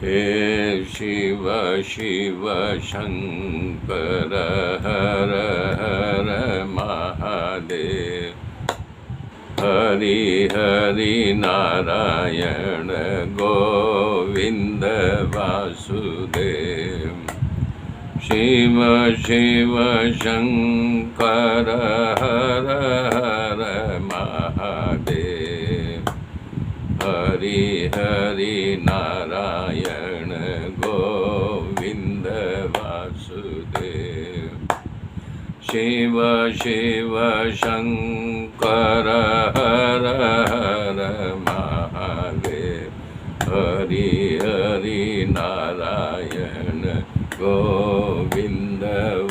हे शिव शिव शंकर हर हर महादेव। हरि हरि नारायण गोविंद वासुदेव। शिव शिव शंकर हर हर महादेव। हरि हरि नारायण गोविंद वासुदेव। शिव शिव शंकर हर हर महादेव। हरि हरि नारायण गोविंद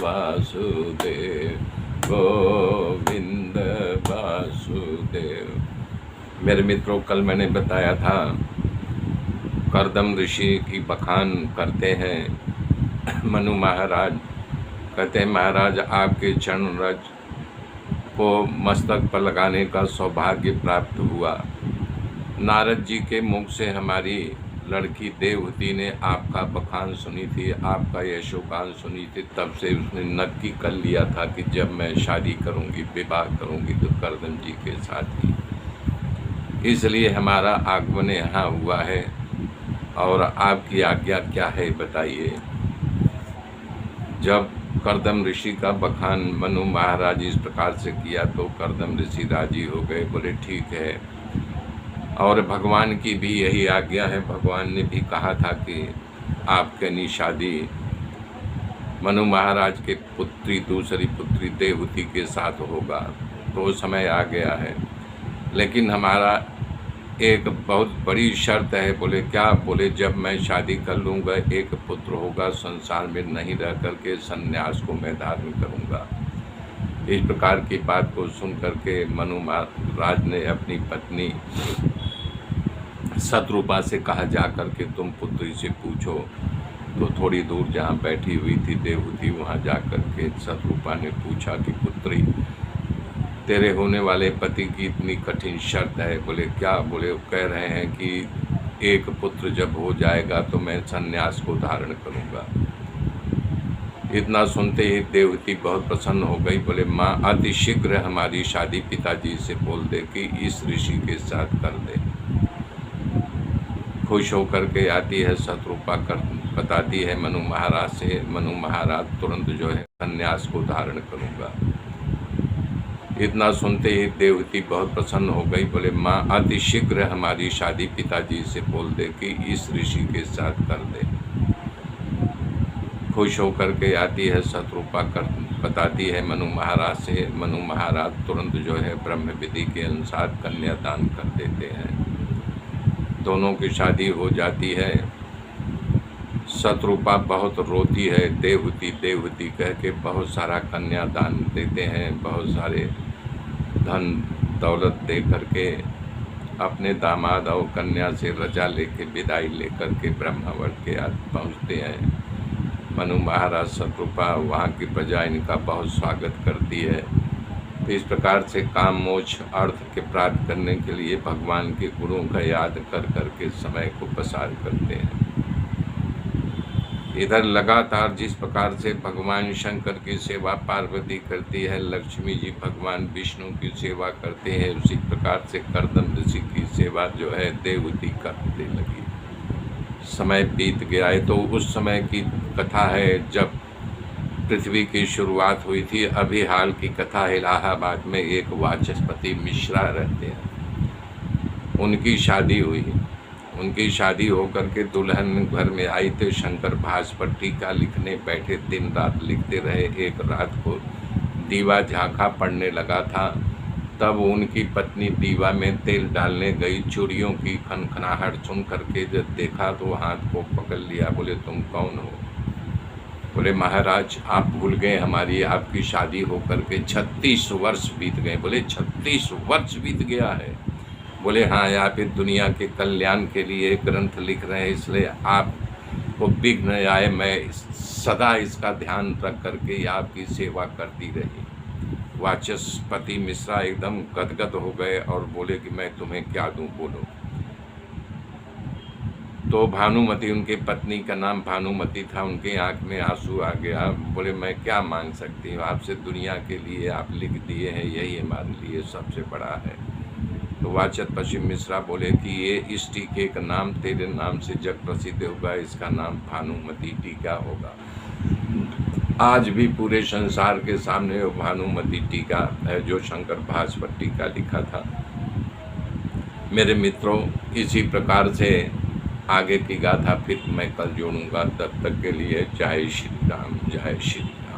वासुदेव गोविंद वासुदेव। मेरे मित्रों, कल मैंने बताया था कर्दम ऋषि की बखान करते हैं मनु महाराज। कहते हैं, महाराज आपके चरण रज को मस्तक पर लगाने का सौभाग्य प्राप्त हुआ। नारद जी के मुख से हमारी लड़की देवहूति ने आपका बखान सुनी थी, आपका यशोगान सुनी थी। तब से उसने नक्की कर लिया था कि जब मैं शादी करूंगी, विवाह करूंगी तो कर्दम जी के साथ ही। इसलिए हमारा आगमन यहाँ हुआ है। और आपकी आज्ञा क्या है बताइए। जब कर्दम ऋषि का बखान मनु महाराज इस प्रकार से किया तो कर्दम ऋषि राजी हो गए, बोले ठीक है। और भगवान की भी यही आज्ञा है। भगवान ने भी कहा था कि आपके नी शादी मनु महाराज के पुत्री, दूसरी पुत्री देवहूति के साथ होगा। तो समय आ गया है, लेकिन हमारा एक बहुत बड़ी शर्त है। बोले क्या? बोले जब मैं शादी कर लूँगा, एक पुत्र होगा, संसार में नहीं रह करके संन्यास को मैं धारण करूँगा। इस प्रकार की बात को सुन करके मनु महाराज ने अपनी पत्नी शतरूपा से कहा, जा करके तुम पुत्री से पूछो। तो थोड़ी दूर जहाँ बैठी हुई थी देवहूति, वहाँ जा करके शतरूपा ने पूछा कि पुत्री, तेरे होने वाले पति की इतनी कठिन शर्त है। बोले क्या? बोले कह रहे हैं कि एक पुत्र जब हो जाएगा तो मैं संन्यास को धारण करूंगा। इतना सुनते ही देवहूति बहुत प्रसन्न हो गई। बोले माँ, अति शीघ्र हमारी शादी पिताजी से बोल दे कि इस ऋषि के साथ कर दे। खुश होकर के आती है शतरूपा, कर बताती है मनु महाराज से। मनु महाराज तुरंत जो है संन्यास को धारण करूंगा। इतना सुनते ही देवहूति बहुत प्रसन्न हो गई। बोले माँ, अति शीघ्र हमारी शादी पिताजी से बोल दे कि इस ऋषि के साथ कर दे। खुश होकर के आती है शतरूपा, कर बताती है मनु महाराज से। मनु महाराज तुरंत जो है ब्रह्म विधि के अनुसार कन्यादान कर देते हैं। दोनों की शादी हो जाती है। शतरूपा बहुत रोती है। देवहूति देवहूति कह के बहुत सारा कन्यादान देते हैं, बहुत सारे धन दौलत दे करके अपने दामाद और कन्या से रजा लेके विदाई लेकर के ब्रह्मावर्त के आज पहुँचते हैं। मनु महाराज शतरूपा वहाँ की प्रजा इनका बहुत स्वागत करती है। तो इस प्रकार से काम मोक्ष अर्थ के प्राप्त करने के लिए भगवान के गुणों का याद कर करके समय को पसार करते हैं। इधर लगातार जिस प्रकार से भगवान शंकर की सेवा पार्वती करती है, लक्ष्मी जी भगवान विष्णु की सेवा करते हैं, उसी प्रकार से कर्दम ऋषि की सेवा जो है देवहूति करने लगी। समय बीत गया है। तो उस समय की कथा है जब पृथ्वी की शुरुआत हुई थी। अभी हाल की कथा है। इलाहाबाद में एक वाचस्पति मिश्रा रहते हैं, उनकी शादी हुई। उनकी शादी होकर के दुल्हन घर में आई थे। शंकर भास पर टीका लिखने बैठे, दिन रात लिखते रहे। एक रात को दीवा झांका पड़ने लगा था। तब उनकी पत्नी दीवा में तेल डालने गई। चूड़ियों की खनखनाहट सुन करके जब देखा तो हाथ को पकड़ लिया। बोले तुम कौन हो? बोले महाराज, आप भूल गए हमारी आपकी शादी होकर के 36 वर्ष बीत गए। बोले 36 वर्ष बीत गया है? बोले हाँ, आप इस दुनिया के कल्याण के लिए ग्रंथ लिख रहे हैं, इसलिए आपको विघ्न आए, मैं सदा इसका ध्यान रख करके आपकी सेवा करती रही। वाचस्पति मिश्रा एकदम गदगद हो गए और बोले कि मैं तुम्हें क्या दूं, बोलो। तो भानुमति, उनकी पत्नी का नाम भानुमति था, उनकी आंख में आंसू आ गया। बोले मैं क्या मांग सकती हूँ आपसे, दुनिया के लिए आप लिख दिए हैं, यही हमारे लिए सबसे बड़ा है। तो वाचक पश्चिम मिश्रा बोले कि ये इस टीके का नाम तेरे नाम से जग प्रसिद्ध होगा, इसका नाम भानुमति टीका होगा। आज भी पूरे संसार के सामने वो भानुमति टीका है जो शंकर भास्कर टीका लिखा था। मेरे मित्रों, इसी प्रकार से आगे की गाथा फिर मैं कल जोड़ूंगा। तब तक के लिए जय श्री राम, जय श्री राम।